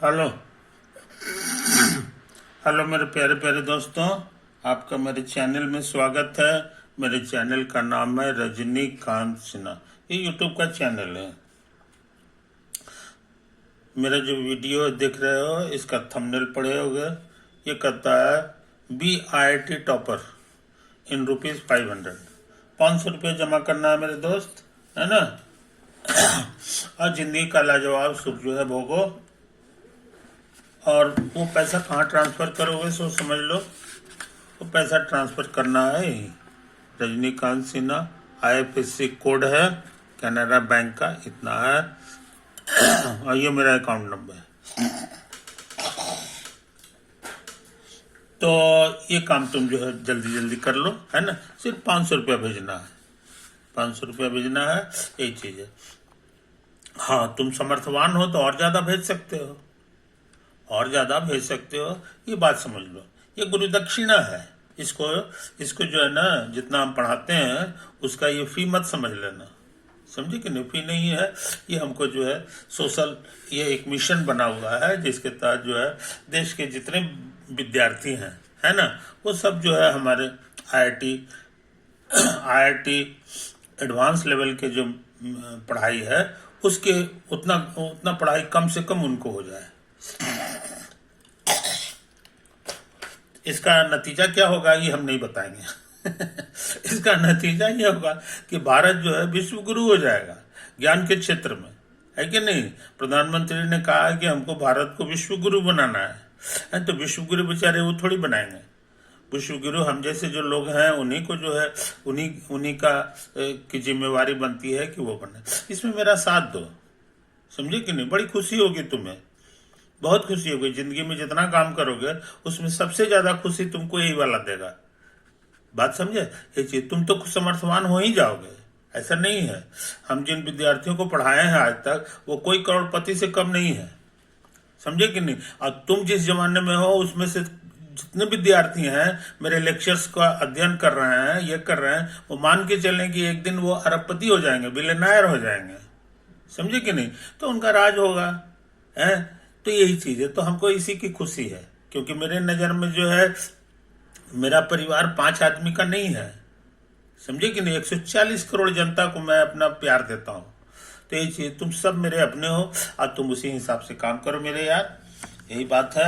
Hello. Hello मेरे प्यारे प्यारे दोस्तों, आपका मेरे चैनल में स्वागत है। मेरे चैनल का नाम है रजनीकांत सिन्हा। ये यूट्यूब का चैनल है। मेरा जो वीडियो देख रहे हो इसका थंबनेल पढ़े होगे। ये कहता है BIT टॉपर इन ₹500। 500 रुपये जमा करना है मेरे दोस्त, है ना। और जिंदगी का लाजवाब सुख जो है भोगो। और वो पैसा कहाँ ट्रांसफ़र करोगे सो समझ लो। वो पैसा ट्रांसफ़र करना है रजनीकांत सिन्हा। IFSC कोड है कैनरा बैंक का, इतना है। और ये मेरा अकाउंट नंबर है। तो ये काम तुम जो है जल्दी जल्दी कर लो, है ना। सिर्फ 500 रुपया भेजना है। 500 रुपया भेजना है, यही चीज़ है। हाँ, तुम समर्थवान हो तो और ज़्यादा भेज सकते हो, और ज़्यादा भेज सकते हो। ये बात समझ लो, ये गुरु दक्षिणा है। इसको इसको जो है ना, जितना हम पढ़ाते हैं उसका ये फी मत समझ लेना। समझे कि नहीं, फी नहीं है। ये हमको जो है सोशल, ये एक मिशन बना हुआ है जिसके तहत जो है देश के जितने विद्यार्थी हैं, है ना, वो सब जो है हमारे IIT IIT एडवांस लेवल के जो पढ़ाई है उसके उतना उतना पढ़ाई कम से कम उनको हो जाए। इसका नतीजा क्या होगा ये हम नहीं बताएंगे। इसका नतीजा ये होगा कि भारत जो है विश्व गुरु हो जाएगा ज्ञान के क्षेत्र में, है कि नहीं। प्रधानमंत्री ने कहा है कि हमको भारत को विश्व गुरु बनाना है। तो विश्व गुरु बेचारे वो थोड़ी बनाएंगे। विश्व गुरु हम जैसे जो लोग हैं उन्हीं को जो है उन्हीं उन्हीं का की जिम्मेवारी बनती है कि वो बने। इसमें मेरा साथ दो, समझे कि नहीं। बड़ी खुशी होगी तुम्हें, बहुत खुशी होगी। जिंदगी में जितना काम करोगे उसमें सबसे ज्यादा खुशी तुमको यही वाला देगा। बात समझे। ये चीज तुम तो समर्थवान हो ही जाओगे, ऐसा नहीं है। हम जिन विद्यार्थियों को पढ़ाए हैं आज तक वो कोई करोड़पति से कम नहीं है, समझे कि नहीं। और तुम जिस जमाने में हो उसमें से जितने विद्यार्थी हैं मेरे लेक्चर्स का अध्ययन कर रहे हैं, ये कर रहे हैं, वो मान के चलें कि एक दिन वो अरबपति हो जाएंगे, बिलियनर हो जाएंगे, समझे कि नहीं। तो उनका राज होगा, है। तो यही चीज है। तो हमको इसी की खुशी है, क्योंकि मेरे नज़र में जो है मेरा परिवार 5 आदमी का नहीं है, समझे कि नहीं। 140 करोड़ जनता को मैं अपना प्यार देता हूँ। तो यही चीज, तुम सब मेरे अपने हो और तुम उसी हिसाब से काम करो मेरे यार, यही बात है।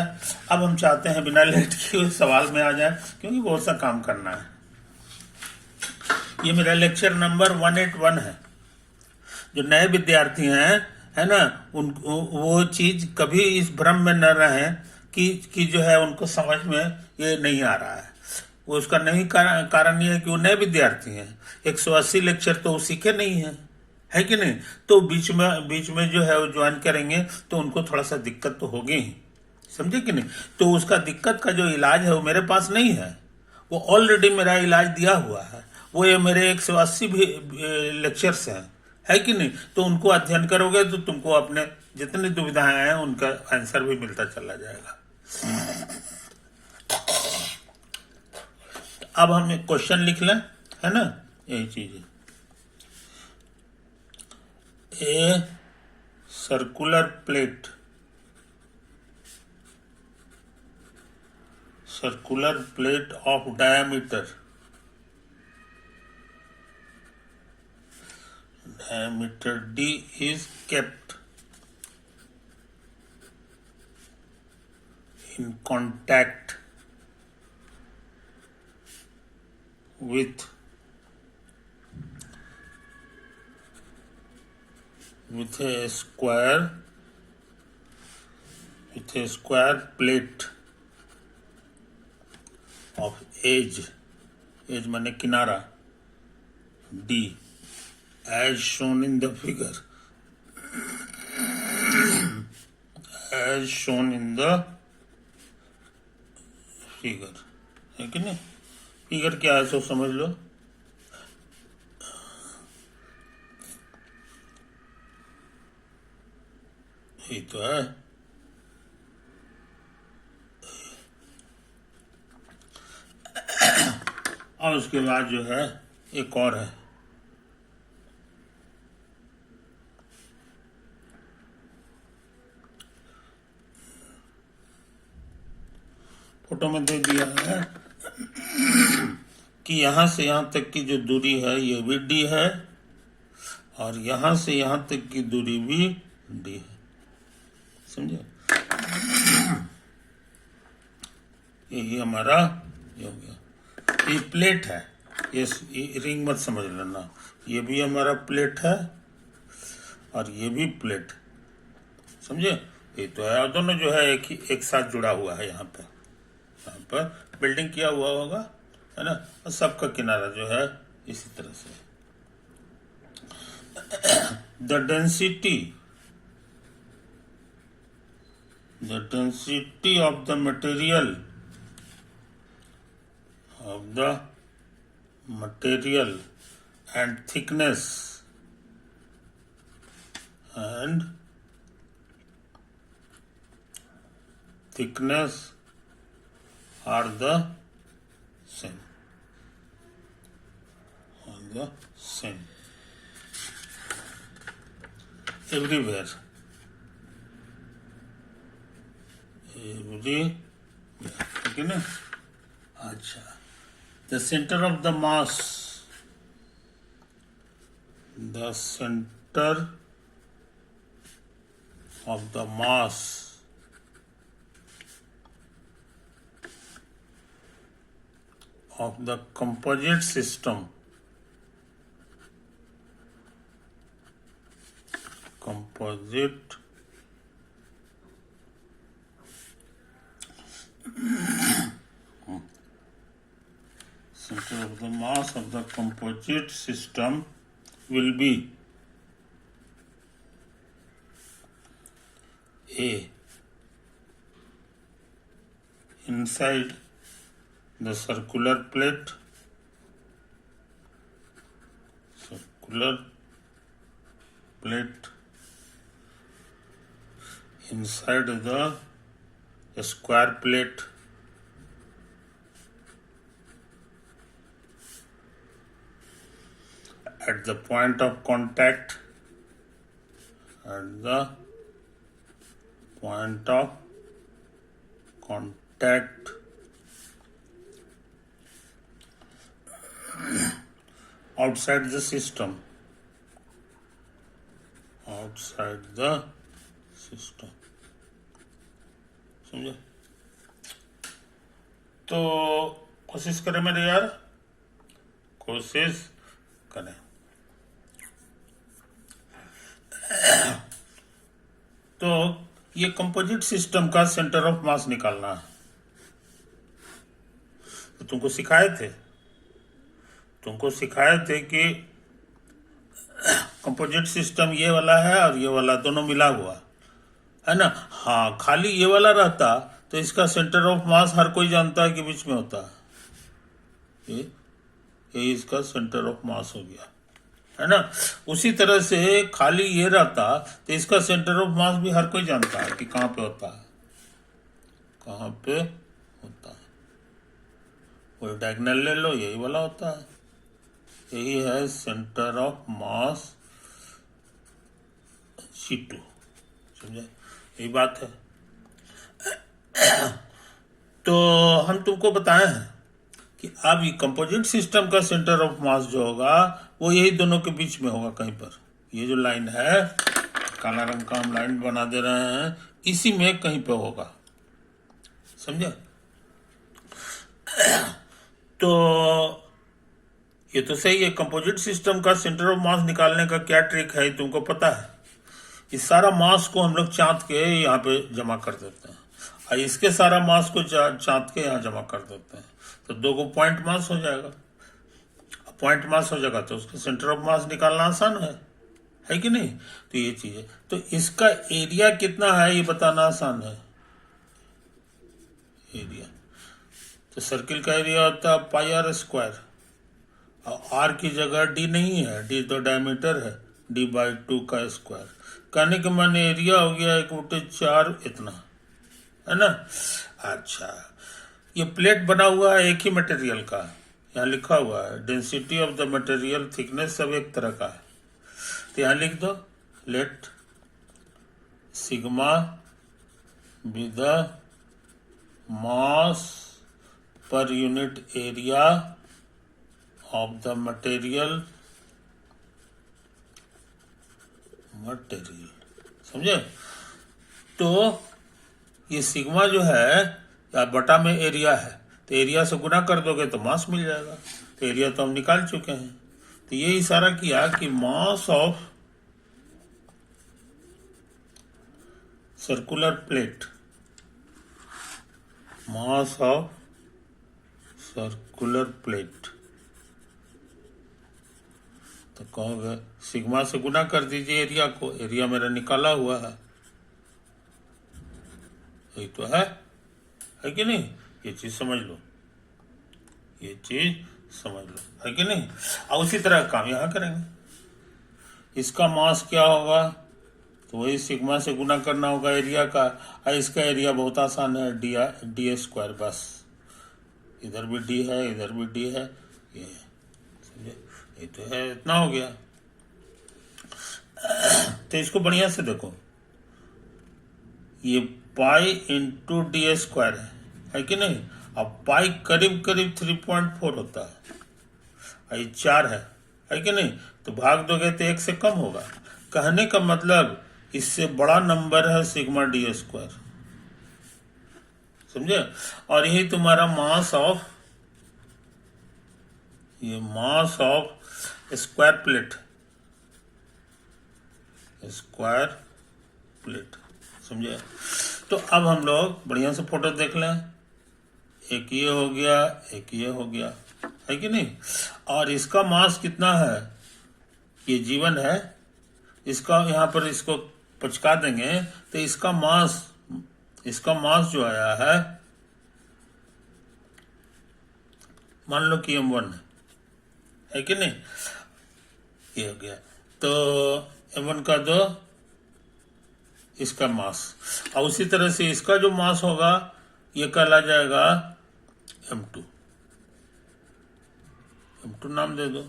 अब हम चाहते हैं बिना लेट किए हुए सवाल में आ जाए, क्योंकि बहुत सा काम करना है। ये मेरा लेक्चर नंबर 181 है। जो नए विद्यार्थी हैं, है ना, उन वो चीज कभी इस भ्रम में न रहें कि जो है उनको समझ में ये नहीं आ रहा है। वो उसका नहीं कारण ये है कि वो नए विद्यार्थी हैं। 180 लेक्चर तो वो सीखे नहीं है कि नहीं। तो बीच में जो है वो ज्वाइन करेंगे तो उनको थोड़ा सा दिक्कत तो होगी ही, समझे कि नहीं। तो उसका दिक्कत का जो इलाज है वो मेरे पास नहीं है। वो ऑलरेडी मेरा इलाज दिया हुआ है। वो ये मेरे 180 भी लेक्चर्स हैं, है कि नहीं। तो उनको अध्ययन करोगे तो तुमको अपने जितनी दुविधाएं हैं उनका आंसर भी मिलता चला जाएगा। अब हम एक क्वेश्चन लिख लें, है ना, यही चीज है। A circular plate of diameter D is kept in contact with a square plate of edge माने किनारा D as shown in the figure, है कि नहीं। फिगर क्या है सो समझ लो। यही तो है। और उसके बाद जो है एक और है, फोटो में दे दिया है कि यहां से यहां तक की जो दूरी है ये भी डी है, और यहां से यहां तक की दूरी भी डी है। समझे? ये हमारा ये हो गया। ये प्लेट है, ये रिंग मत समझ लेना। ये भी हमारा प्लेट है और ये भी प्लेट। समझे? ये तो है, और दोनों जो है एक साथ जुड़ा हुआ है। यहाँ पर बिल्डिंग किया हुआ होगा, है ना, और सबका किनारा जो है इसी तरह से। The density of the material and thickness are the same. Everywhere. ठीक है ना? अच्छा, the center of the mass of the composite system center of the mass of the composite system will be A, inside the circular plate inside the square plate at the point of contact outside the system समझे? तो कोशिश करें मेरे यार, कोशिश करें। तो ये कंपोजिट सिस्टम का सेंटर ऑफ मास निकालना है। तो तुमको सिखाए थे कि कंपोजिट सिस्टम ये वाला है और ये वाला दोनों मिला हुआ है ना। हाँ, खाली ये वाला रहता तो इसका सेंटर ऑफ मास हर कोई जानता है कि बीच में होता है। ये इसका सेंटर ऑफ मास हो गया, है ना। उसी तरह से खाली ये रहता तो इसका सेंटर ऑफ मास भी हर कोई जानता है कि कहाँ पे होता है। वो डायगोनल ले लो, यही वाला होता है। यही है सेंटर ऑफ मास C2। समझे? यही बात है। तो हम तुमको बताए हैं कि अब ये कंपोजिट सिस्टम का सेंटर ऑफ मास जो होगा वो यही दोनों के बीच में होगा कहीं पर। ये जो लाइन है, काला रंग का हम लाइन बना दे रहे हैं, इसी में कहीं पे होगा। समझे? तो ये तो सही है। कंपोजिट सिस्टम का सेंटर ऑफ मास निकालने का क्या ट्रिक है तुमको पता है? इस सारा मास को हम लोग चाँद के यहाँ पे जमा कर देते हैं और इसके सारा मास को चाँद के यहाँ जमा कर देते हैं, तो दो को पॉइंट मास हो जाएगा। पॉइंट मास हो जाएगा तो उसका सेंटर ऑफ मास निकालना आसान है कि नहीं? तो ये चीज है। तो इसका एरिया कितना है ये बताना आसान है। एरिया तो सर्किल का एरिया होता है πr², और आर की जगह डी नहीं है, डी तो डायमीटर है, d/2 का स्क्वायर। कहने के माने एरिया हो गया 1/4 इतना, है ना। अच्छा, ये प्लेट बना हुआ है एक ही मटेरियल का, यहाँ लिखा हुआ है density of the material, thickness सब एक तरह का है। तो यहाँ लिख दो let sigma be the mass per unit area of the material, समझे? तो ये सिग्मा जो है या बटा में एरिया है, तो एरिया से गुना कर दोगे तो मास मिल जाएगा। तो एरिया तो हम निकाल चुके हैं। तो ये इशारा किया कि mass of circular plate, mass of circular plate, तो कहोगे सिग्मा से गुना कर दीजिए एरिया को, एरिया मेरा निकाला हुआ है, यही तो है कि नहीं? ये चीज समझ लो, ये चीज समझ लो, है कि नहीं? और उसी तरह काम यहां करेंगे। इसका मास क्या होगा, तो वही सिग्मा से गुना करना होगा एरिया का, और इसका एरिया बहुत आसान है, डी स्क्वायर, बस इधर भी डी है, इधर भी डी है, ये समझे? ये तो है, इतना हो गया। तो इसको बढ़िया से देखो, ये पाई इंटू डी स्क्वायर है कि नहीं? अब पाई करीब करीब 3.4 होता है, और ये 4 है कि नहीं? तो भाग दोगे तो 1 से कम होगा। कहने का मतलब इससे बड़ा नंबर है सिग्मा डी स्क्वायर, समझे? और यही तुम्हारा मास ऑफ, ये mass of square plate, square plate, समझे? तो अब हम लोग बढ़िया से फोटो देख लें, एक ये हो गया, एक ये हो गया, है कि नहीं? और इसका मास कितना है, ये जीवन है, इसका यहाँ पर इसको पचका देंगे तो इसका मास जो आया है, मान लो कि m1 है कि नहीं? ये हो गया, तो m1 का दो, इसका मास, और उसी तरह से इसका जो मास होगा ये कहला जाएगा m2 नाम दे दो,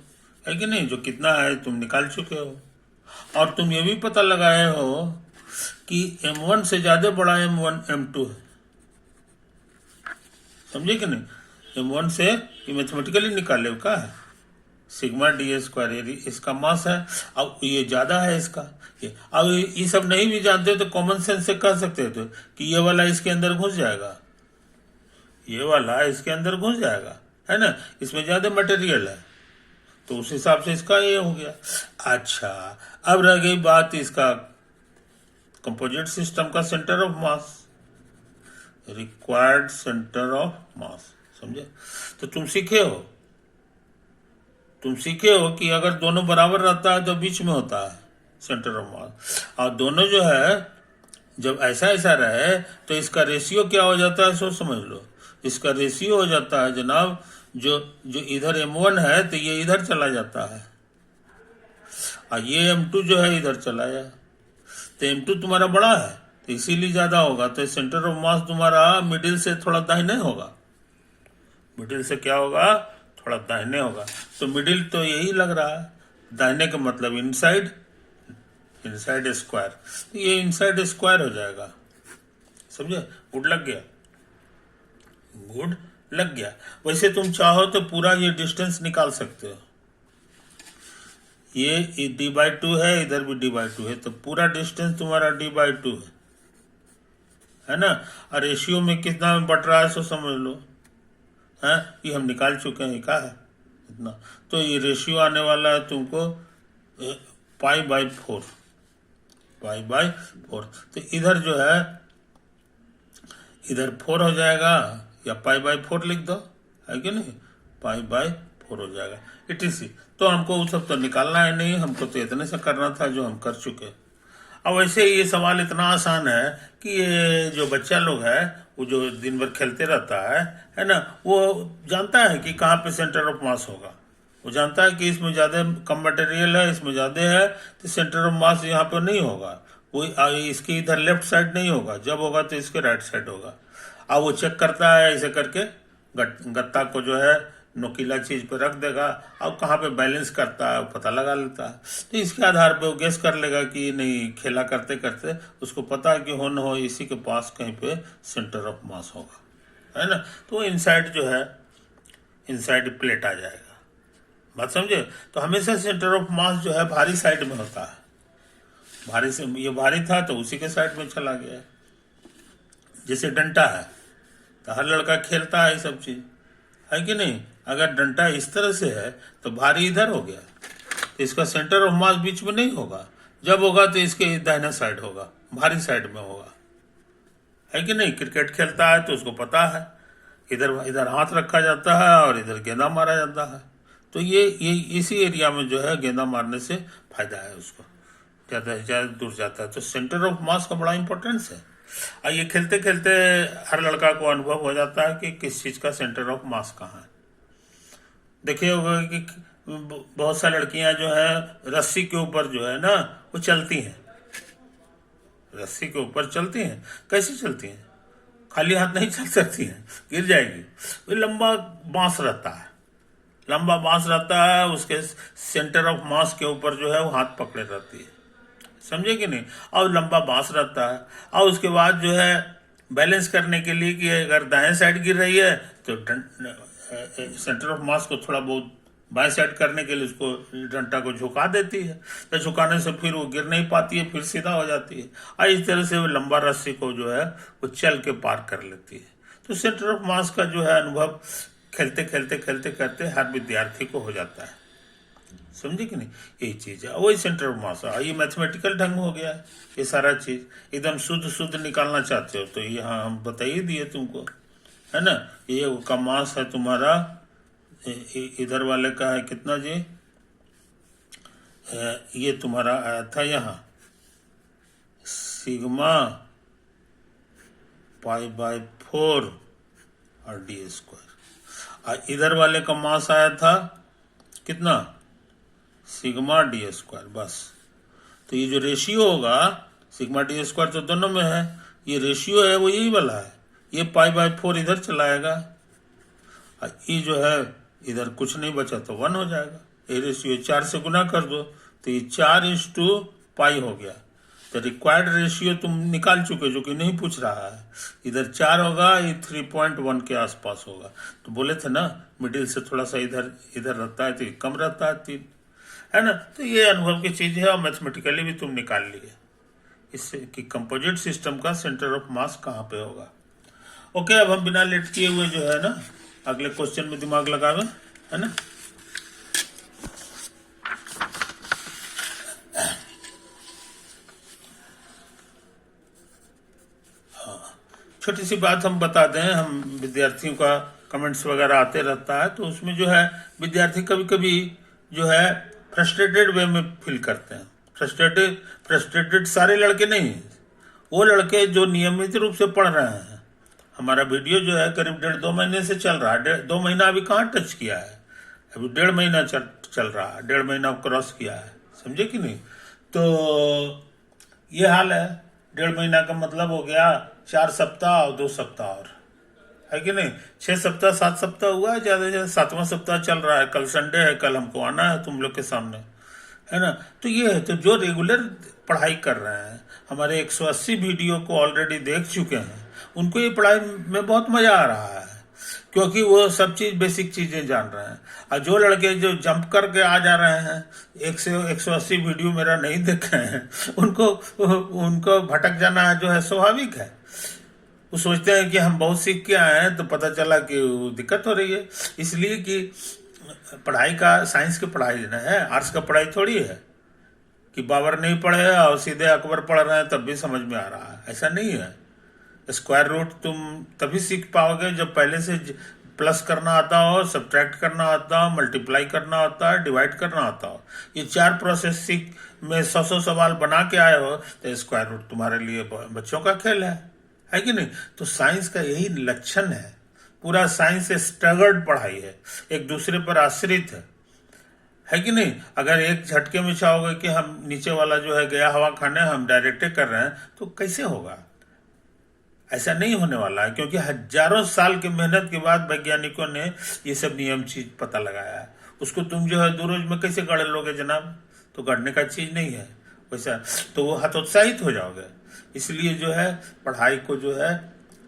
है कि नहीं? जो कितना है तुम निकाल चुके हो। और तुम ये भी पता लगाए हो कि m1 से ज्यादा बड़ा m2 है, समझे कि नहीं? m1 से ये मैथमेटिकली निकाले हो का है, सिग्मा डी स्क्वायर, इसका मास है, अब ये ज्यादा है इसका। अब ये सब नहीं भी जानते तो कॉमन सेंस से कह सकते थे कि ये वाला इसके अंदर घुस जाएगा, ये वाला इसके अंदर घुस जाएगा, है ना? इसमें ज्यादा मटेरियल है, तो उस हिसाब से इसका ये हो गया। अच्छा, अब रह गई बात इसका कंपोजिट सिस्टम का centre of mass, required centre of mass, समझे? तो तुम सीखे हो कि अगर दोनों बराबर रहता है तो बीच में होता है सेंटर ऑफ मास, और दोनों जो है जब ऐसा रहे तो इसका रेशियो क्या हो जाता है, सो समझ लो। इसका रेशियो हो जाता है जनाब, जो इधर m1 है तो ये इधर चला जाता है, और ये m2 जो है इधर चला जाए, तो m2 तुम्हारा बड़ा है तो इसीलिए ज्यादा होगा, तो सेंटर ऑफ मास तुम्हारा मिडिल से थोड़ा दाहिने होगा, मिडिल से क्या होगा, थोड़ा दाहिने होगा। तो मिडिल तो यही लग रहा है, दाहिने का मतलब इनसाइड स्क्वायर, तो ये इनसाइड स्क्वायर हो जाएगा, समझे? गुड लग गया, गुड लग गया। वैसे तुम चाहो तो पूरा ये डिस्टेंस निकाल सकते हो, ये d/2 है, इधर भी d/2 है, तो पूरा डिस्टेंस तुम्हारा d/2 है ना? और रेशियो में कितना बट रहा है सो समझ लो, है ये हम निकाल चुके हैं, क्या है इतना, तो ये रेशियो आने वाला है तुमको π/4, तो इधर जो है इधर 4 हो जाएगा, या π/4 लिख दो, है कि नहीं? π/4 हो जाएगा, etc। तो हमको वो सब तो निकालना है नहीं, हमको तो इतने से करना था जो हम कर चुके। अब वैसे ये सवाल इतना आसान है कि ये जो बच्चा लोग है वो जो दिन भर खेलते रहता है ना, वो जानता है कि कहाँ पे सेंटर ऑफ मास होगा, वो जानता है कि इसमें ज्यादा कम मटेरियल है, इसमें ज्यादा है, तो सेंटर ऑफ मास यहाँ पे नहीं होगा, वो इसके इधर लेफ्ट साइड नहीं होगा, जब होगा तो इसके राइट साइड होगा। अब वो चेक करता है ऐसे करके, गत्ता को जो है नोकीला चीज पे रख देगा, अब कहाँ पे बैलेंस करता है पता लगा लेता है, तो इसके आधार पे वो गेस कर लेगा कि नहीं, खेला करते करते उसको पता है कि हो न हो इसी के पास कहीं पे सेंटर ऑफ मास होगा। है ना, तो इनसाइड जो है इनसाइड प्लेट आ जाएगा। बात समझे? तो हमेशा सेंटर ऑफ मास जो है भारी साइड में होता है। भारी से ये भारी था तो उसी के साइड में चला गया। जैसे डंडा है तो हर लड़का खेलता है ये सब चीज, है कि नहीं? अगर डंडा इस तरह से है तो भारी इधर हो गया, तो इसका सेंटर ऑफ मास बीच में नहीं होगा। जब होगा तो इसके दाहिना साइड होगा, भारी साइड में होगा, है कि नहीं? क्रिकेट खेलता है तो उसको पता है इधर इधर हाथ रखा जाता है और इधर गेंदा मारा जाता है। तो ये इसी एरिया में जो है गेंदा मारने से फायदा है उसको, ज़्यादा से ज़्यादा दूर जाता है। तो सेंटर ऑफ मास का बड़ा इंपॉर्टेंस है। और ये खेलते खेलते हर लड़का को अनुभव हो जाता है कि किस चीज़ का सेंटर ऑफ मास कहाँ है। देखिए होगा कि बहुत सारी लड़कियां जो है रस्सी के ऊपर जो है ना वो चलती हैं, रस्सी के ऊपर चलती हैं। कैसे चलती हैं? खाली हाथ नहीं चल सकती हैं, गिर जाएगी। वो लंबा बांस रहता है, लंबा बांस रहता है, उसके सेंटर ऑफ मास के ऊपर जो है वो हाथ पकड़े रहती है, समझे कि नहीं? और लंबा बांस रहता है, और उसके बाद जो है बैलेंस करने के लिए कि अगर दाएं साइड गिर रही है तो सेंटर ऑफ मास को थोड़ा बहुत बाएं साइड करने के लिए उसको डंडा को झुका देती है। तो झुकाने से फिर वो गिर नहीं पाती है, फिर सीधा हो जाती है। और इस तरह से वो लंबा रस्सी को जो है वो चल के पार कर लेती है। तो सेंटर ऑफ मास का जो है अनुभव खेलते खेलते खेलते करते हर विद्यार्थी को हो जाता है, समझे कि नहीं? यही चीज है, वही सेंटर ऑफ मास है। ये मैथमेटिकल ढंग हो गया है। ये सारा चीज एकदम शुद्ध शुद्ध निकालना चाहते हो तो यहाँ हम बता ही दिए तुमको, है ना? ये का मास है तुम्हारा, इधर वाले का है कितना जी? ये तुम्हारा आया था यहाँ सिग्मा पाई बाय 4 और डी स्क्वायर। और इधर वाले का मास आया था कितना? Sigma D square. बस। तो ये जो रेशियो होगा सिग्मा डी स्क्वायर तो दोनों में है, ये रेशियो है वो यही वाला है। ये पाई बाय 4 इधर चलाएगा और ये जो है इधर कुछ नहीं बचा तो 1 हो जाएगा। ये रेशियो 4 से गुना कर दो तो ये 4:पाई हो गया। तो रिक्वायर्ड रेशियो तुम निकाल चुके जो कि नहीं पूछ रहा है। इधर 4 होगा, ये 3.1 के आसपास होगा। तो बोले थे ना मिडिल से थोड़ा सा इधर इधर रहता है तो कम रहता है 3, है ना? तो ये अनुभव की चीज है और मैथमेटिकली भी तुम निकाल लिए इससे कि कंपोजिट सिस्टम का सेंटर ऑफ मास कहाँ पे होगा। ओके, अब हम बिना लेट किए हुए जो है ना अगले क्वेश्चन में दिमाग लगावे, है ना? छोटी सी बात हम बता दें, हम विद्यार्थियों का कमेंट्स वगैरह आते रहता है तो उसमें जो है विद्यार्थी कभी कभी जो है फ्रस्ट्रेटेड वे में फील करते हैं। फ्रस्ट्रेटेड सारे लड़के नहीं, वो लड़के जो नियमित रूप से पढ़ रहे हैं। हमारा वीडियो जो है करीब 1.5-2 महीने से चल रहा है। 2 महीना अभी कहाँ टच किया है, अभी 1.5 महीना चल रहा है, 1.5 महीना क्रॉस किया है, समझे कि नहीं? तो ये हाल है। 1.5 महीना का मतलब हो गया 4 सप्ताह और 2 सप्ताह और, है कि नहीं? 6 सप्ताह 7 सप्ताह हुआ है, ज्यादा से ज्यादा 7वां सप्ताह चल रहा है। कल संडे है, कल हमको आना है तुम लोग के सामने, है ना? तो ये है, तो जो रेगुलर पढ़ाई कर रहे हैं, हमारे 180 वीडियो को ऑलरेडी देख चुके हैं, उनको ये पढ़ाई में बहुत मजा आ रहा है क्योंकि वो सब चीज बेसिक चीजें जान रहे हैं। और जो लड़के जो जंप करके आ जा रहे हैं 180 वीडियो मेरा नहीं देख रहे हैं, उनको भटक जाना जो है स्वाभाविक है। वो सोचते हैं कि हम बहुत सीख के आए हैं तो पता चला कि दिक्कत हो रही है। इसलिए कि पढ़ाई का साइंस की पढ़ाई ना है, आर्ट्स का पढ़ाई थोड़ी है कि बाबर नहीं पढ़े और सीधे अकबर पढ़ रहे हैं तब भी समझ में आ रहा है, ऐसा नहीं है। स्क्वायर रूट तुम तभी सीख पाओगे जब पहले से प्लस करना आता हो, सब्ट्रैक्ट करना आता हो, मल्टीप्लाई करना आता है, डिवाइड करना आता हो। ये 4 प्रोसेस सीख में 100 सवाल बना के आए हो तो स्क्वायर रूट तुम्हारे लिए बच्चों का खेल है कि नहीं? तो साइंस का यही लक्षण है। पूरा साइंस स्ट्रगल्ड पढ़ाई है, एक दूसरे पर आश्रित है कि नहीं? अगर एक झटके में चाहोगे कि हम नीचे वाला जो है गया हवा खाने हम डायरेक्ट कर रहे हैं तो कैसे होगा? ऐसा नहीं होने वाला है क्योंकि हजारों साल की मेहनत के बाद वैज्ञानिकों ने ये सब नियम चीज पता लगाया है। उसको तुम जो है 2 रोज में कैसे गढ़ लोगे जनाब? तो गढ़ने का चीज नहीं है वैसा, तो वो हतोत्साहित हो जाओगे। इसलिए जो है पढ़ाई को जो है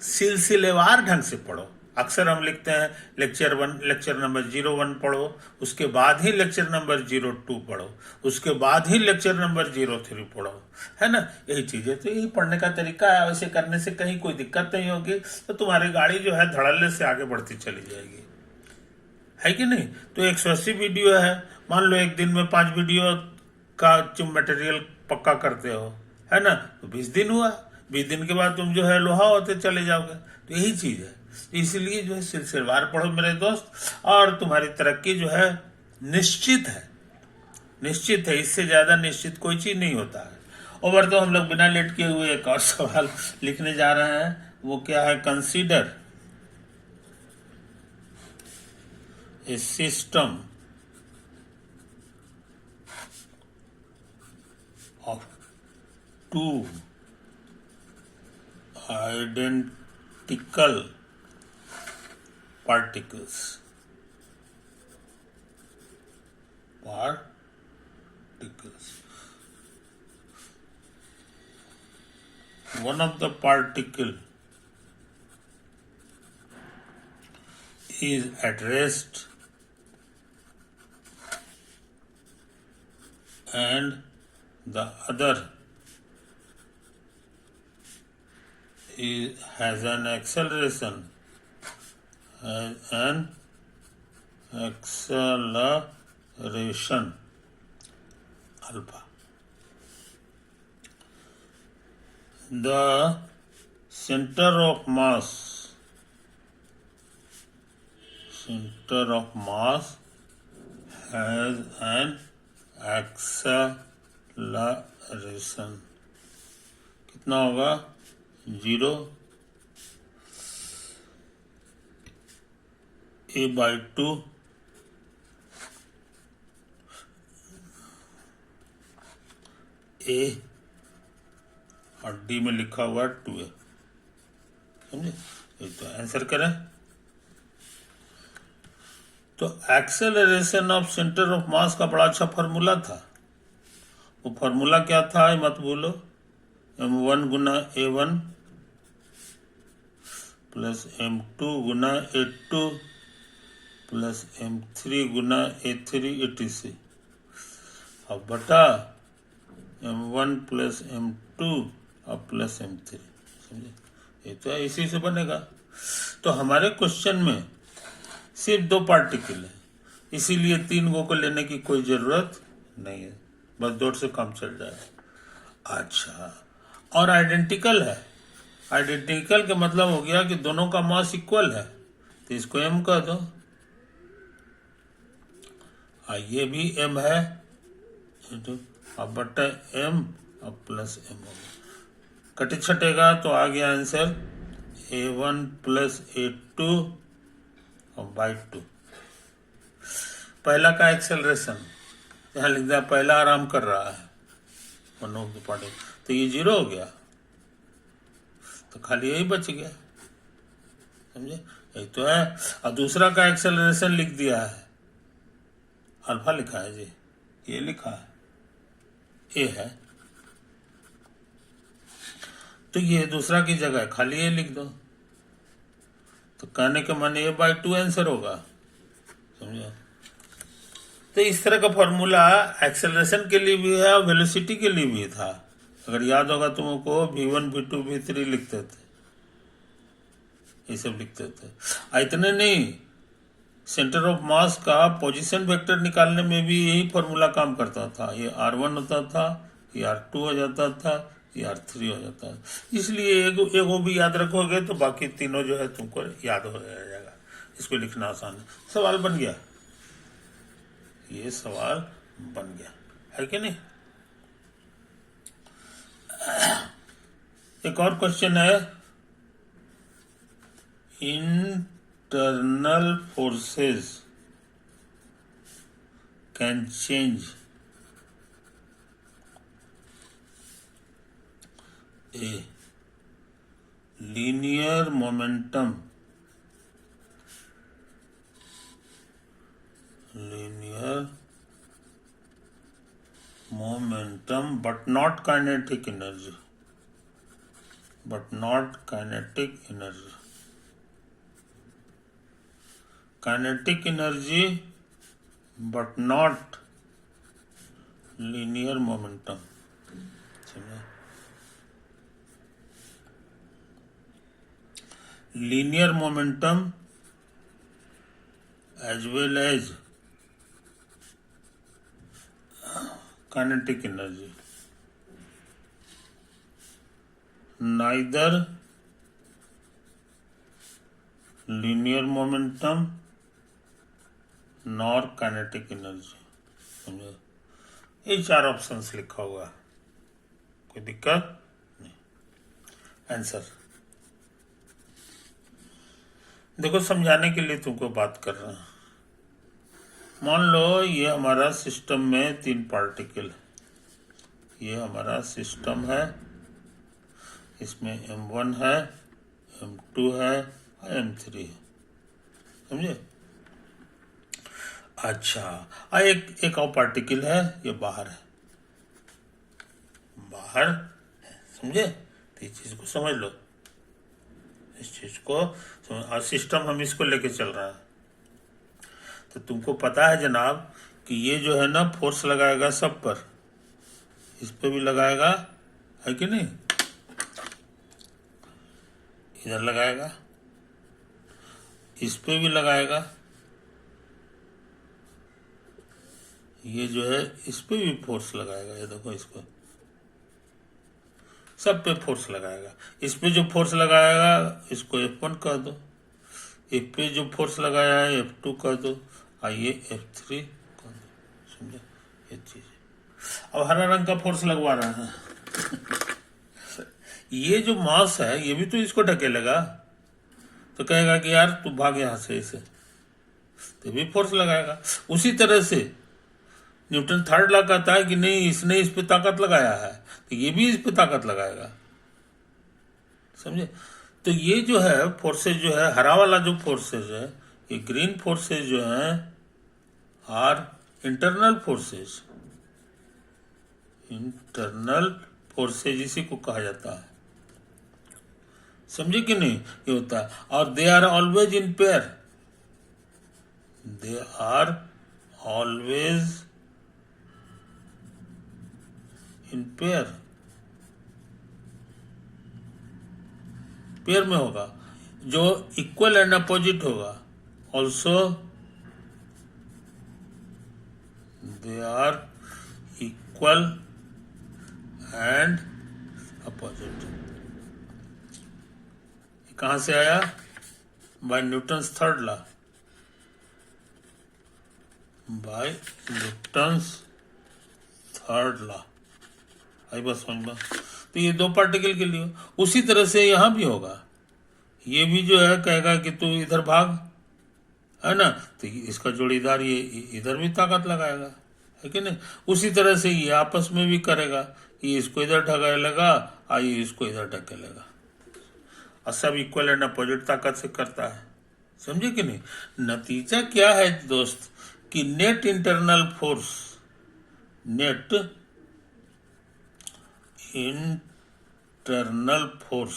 सिलसिलेवार ढंग से पढ़ो। अक्सर हम लिखते हैं लेक्चर 1, लेक्चर नंबर 01 पढ़ो, उसके बाद ही लेक्चर नंबर 02 पढ़ो, उसके बाद ही लेक्चर नंबर 03 पढ़ो, है ना। यही चीज़ है, तो यही पढ़ने का तरीका है। वैसे करने से कहीं कोई दिक्कत नहीं होगी, तो तुम्हारी गाड़ी जो है धड़ल्ले से आगे बढ़ती चली जाएगी, है कि नहीं। तो 180 वीडियो है, मान लो एक दिन में 5 वीडियो का तुम मटेरियल पक्का करते हो, है ना, तो 20 दिन हुआ। 20 दिन के बाद तुम जो है लोहा होते चले जाओगे। तो यही चीज है, इसलिए जो है सिलसिलेवार पढ़ो मेरे दोस्त, और तुम्हारी तरक्की जो है निश्चित है, निश्चित है। इससे ज्यादा निश्चित कोई चीज नहीं होता है। ओवर तो हम लोग बिना लेट किए हुए एक और सवाल लिखने जा रहे हैं। वो क्या है? Consider a system of 2 identical particles. One of the particle is at rest and the other has an acceleration alpha. The center of mass has an acceleration कितना होगा? 0 a/2 a और डी में लिखा हुआ 2a, समझे। ये तो answer करें। तो acceleration of centre of mass का बड़ा अच्छा फार्मूला था। वो फार्मूला क्या था ये मत भूलो। m1 गुना a1 प्लस m2 गुना a2 प्लस m3 गुना a3 etc. अब बटा m1 प्लस m2 और प्लस m3, समझे। ये तो इसी से बनेगा। तो हमारे क्वेश्चन में सिर्फ 2 पार्टिकल है, इसीलिए 3 गो को लेने की कोई जरूरत नहीं है, बस 2 से काम चल जाएगा। अच्छा, और आइडेंटिकल है। आइडेंटिकल का मतलब हो गया कि दोनों का मास इक्वल है, तो इसको m कह दो। ये भी m है, अब बटा m अब प्लस m होगा। कटे छटेगा तो आ गया आंसर a1 प्लस a2 और बाई 2। पहला का एक्सेलरेशन यहाँ लिख दिया, पहला आराम कर रहा है तो ये 0 हो गया, तो खाली यही बच गया, समझे। यही तो है। और दूसरा का एक्सेलरेशन लिख दिया है, अल्फा लिखा है जी, ये लिखा है ए है, तो ये दूसरा की जगह खाली ये लिख दो। तो कहने के माने a/2 आंसर होगा, समझे। तो इस तरह का फॉर्मूला एक्सेलरेशन के लिए भी है और वेलोसिटी के लिए भी था। अगर याद होगा तुमको v1 v2 v3 लिखते थे, ये सब लिखते थे। इतने नहीं, सेंटर ऑफ मास का पोजीशन वेक्टर निकालने में भी यही फॉर्मूला काम करता था। ये r1 होता था, ये r2 हो जाता था, ये r3 हो जाता है। इसलिए एगो भी याद रखोगे तो बाकी तीनों जो है तुमको याद हो जाएगा। इसको लिखना आसान है। सवाल बन गया, ये सवाल बन गया, है कि नहीं। एक और क्वेश्चन है, internal forces can change a linear momentum but not kinetic energy, kinetic energy but not linear momentum. समझे? Linear momentum as well as kinetic energy. Neither linear momentum nor kinetic energy. समझे? ये 4 options लिखा हुआ, कोई दिक्कत नहीं। Answer देखो, समझाने के लिए तुमको बात कर रहा हूं। मान लो ये हमारा सिस्टम में 3 पार्टिकल, ये हमारा सिस्टम है, इसमें M1 है, M2 है और M3 है। समझे? अच्छा, एक और पार्टिकल है, ये बाहर है, बाहर है। समझे? तो इस चीज को समझ लो, इस चीज को समझ। और सिस्टम हम इसको लेके चल रहा है। तो तुमको पता है जनाब कि ये जो है ना फोर्स लगाएगा सब पर, इस पे भी लगाएगा, है कि नहीं? इधर लगाएगा, इस पे भी लगाएगा, ये जो है इस पे भी फोर्स लगाएगा। ये देखो, इसको सब पे फोर्स लगाएगा। इस पे जो फोर्स लगाएगा इसको F1 कह दो, इस पे जो फोर्स लगाया है F2 कह दो, आइए F3 कह दो। समझे? ये चीज अब हरा रंग का फोर्स लगवा रहा है ये जो मास है ये भी तो इसको ढकेलेगा, तो कहेगा कि यार तू भाग यहां से, इसे तो भी फोर्स लगाएगा। उसी तरह से न्यूटन थर्ड लॉ कहता है कि नहीं, इसने इस पे ताकत लगाया है तो ये भी इस पे ताकत लगाएगा। समझे? तो ये जो है फोर्सेज जो है, हरा वाला जो फोर्सेज है, ये ग्रीन फोर्सेज जो है are internal forces, internal forces इसी को कहा जाता है। समझे कि नहीं? ये होता है, और they are always in pair, they are always in pair, pair में होगा, जो इक्वल एंड अपोजिट होगा। Also they are equal and opposite. कहां से आया? By Newton's third law, by Newton's third law. आई बात समझ में? तो ये 2 पार्टिकल के लिए उसी तरह से यहां भी होगा। ये भी जो है कहेगा कि तू इधर भाग, है ना, तो इसका जोड़ीदार ये इधर भी ताकत लगाएगा, है कि नहीं? उसी तरह से ये आपस में भी करेगा, ये इसको इधर ढकेलेगा और ये इसको इधर ढकेलेगा, और सब इक्वल एंड अपोजिट ताकत से करता है। समझे कि नहीं? नतीजा क्या है दोस्त, कि net internal force, net internal force,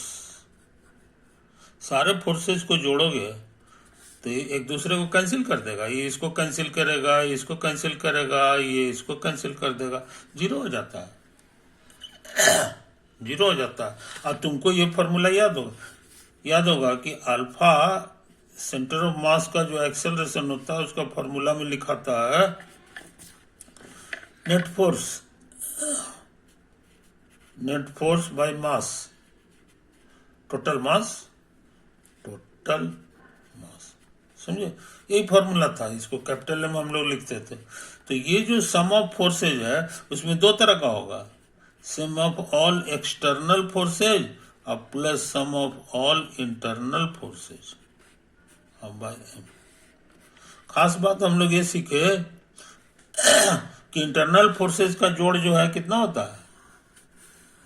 सारे फोर्सेस को जोड़ोगे तो ये एक दूसरे को कैंसिल कर देगा, ये इसको कैंसिल करेगा, ये इसको कैंसिल करेगा, ये इसको कैंसिल कर देगा, 0 हो जाता है, 0 हो जाता है। और तुमको ये फॉर्मूला याद होगा कि अल्फा सेंटर ऑफ मास का जो एक्सेलरेशन होता है उसका फॉर्मूला में लिखाता है net force by mass, total mass. समझे? यही फॉर्मूला था, इसको कैपिटल में हम लोग लिखते थे। तो ये जो सम ऑफ फोर्सेज है उसमें 2 तरह का होगा, sum of all external forces और plus sum of all internal forces. अब खास बात हम लोग ये सीखे कि इंटरनल फोर्सेज का जोड़ जो है कितना होता है,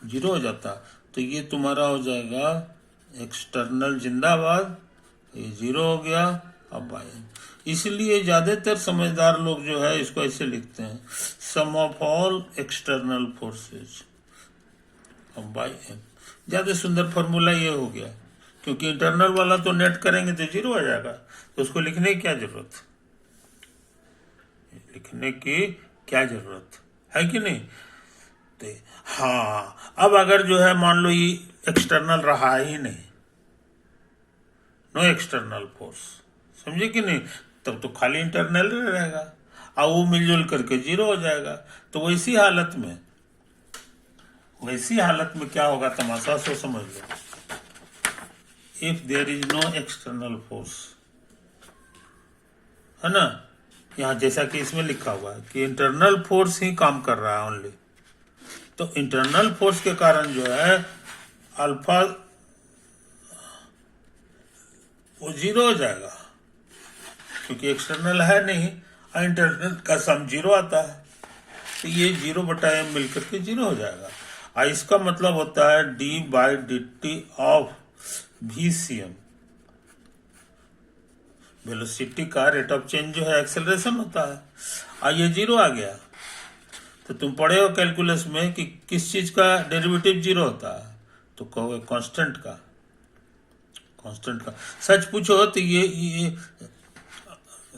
0 हो जाता। तो ये तुम्हारा हो जाएगा एक्सटर्नल जिंदाबाद, ये 0 हो गया। अब इसलिए ज्यादातर समझदार लोग जो है इसको ऐसे लिखते हैं, सम ऑफ ऑल एक्सटर्नल फोर्सेज अब बाय एम। ज्यादा सुंदर फॉर्मूला ये हो गया क्योंकि इंटरनल वाला तो नेट करेंगे तो जीरो आ जाएगा, तो उसको लिखने की क्या जरूरत, लिखने की क्या जरूरत है कि नहीं। तो हाँ, अब अगर जो है मान लो ये एक्सटर्नल रहा ही नहीं, नो एक्सटर्नल फोर्स, समझे कि नहीं, तब तो खाली इंटरनल रहेगा और वो मिलजुल करके जीरो हो जाएगा। तो वैसी हालत में क्या होगा तमाशा सो समझ लो। If there is no external force, है ना, यहाँ जैसा कि इसमें लिखा हुआ है कि इंटरनल फोर्स ही काम कर रहा है ओनली, तो इंटरनल फोर्स के कारण जो है अल्फा वो जीरो हो जाएगा, क्योंकि एक्सटर्नल है नहीं और इंटरनल का सम जीरो आता है, तो ये 0/m मिलकर के जीरो हो जाएगा। और इसका मतलब होता है d/dt ऑफ VCM, वेलोसिटी का रेट ऑफ चेंज जो है एक्सेलरेशन होता है, और ये जीरो आ गया। तो तुम पढ़े हो कैलकुलस में कि किस चीज का डेरिवेटिव जीरो होता है, तो कहोगे कांस्टेंट का। सच पूछो तो ये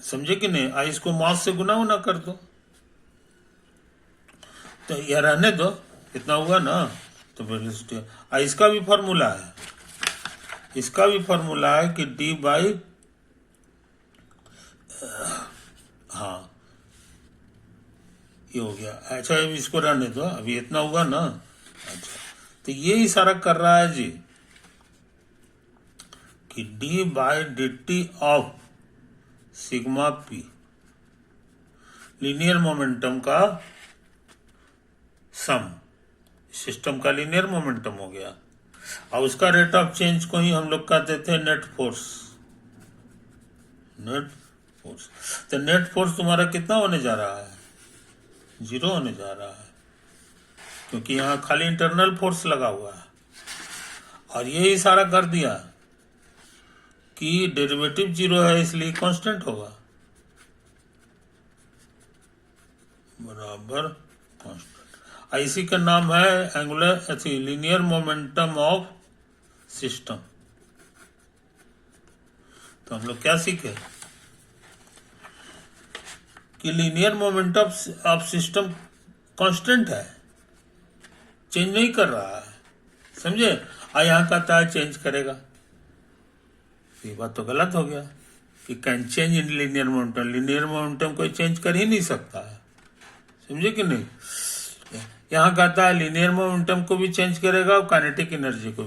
समझे कि नहीं, आई इसको मास से गुना कर दो, तो यह रहने दो, इतना हुआ ना, तो वेलोसिटी। इसका भी फॉर्मूला है, कि d बाई, हाँ ये हो गया। अच्छा अभी इसको रहने दो, अभी इतना हुआ ना। अच्छा, तो ये इशारा कर रहा है जी कि d/dt of sigma p linear momentum का सम, सिस्टम का लीनियर मोमेंटम हो गया, और उसका रेट ऑफ चेंज को ही हम लोग कहते थे नेट फोर्स। तो नेट फोर्स तुम्हारा कितना होने जा रहा है, जीरो होने जा रहा है, क्योंकि यहाँ खाली इंटरनल फोर्स लगा हुआ है। और ये इशारा कर दिया कि डेरिवेटिव जीरो है इसलिए कांस्टेंट होगा, बराबर कांस्टेंट। इसी का नाम है angular linear momentum of system. तो हम लोग क्या सीखे कि linear momentum of system constant है, चेंज नहीं कर रहा है, समझे। यहाँ कहता है चेंज करेगा, ये बात तो गलत हो गया कि can change in linear momentum कोई चेंज कर ही नहीं सकता है, समझे कि नहीं। यहाँ कहता है लीनियर मोमेंटम को भी चेंज करेगा और काइनेटिक एनर्जी को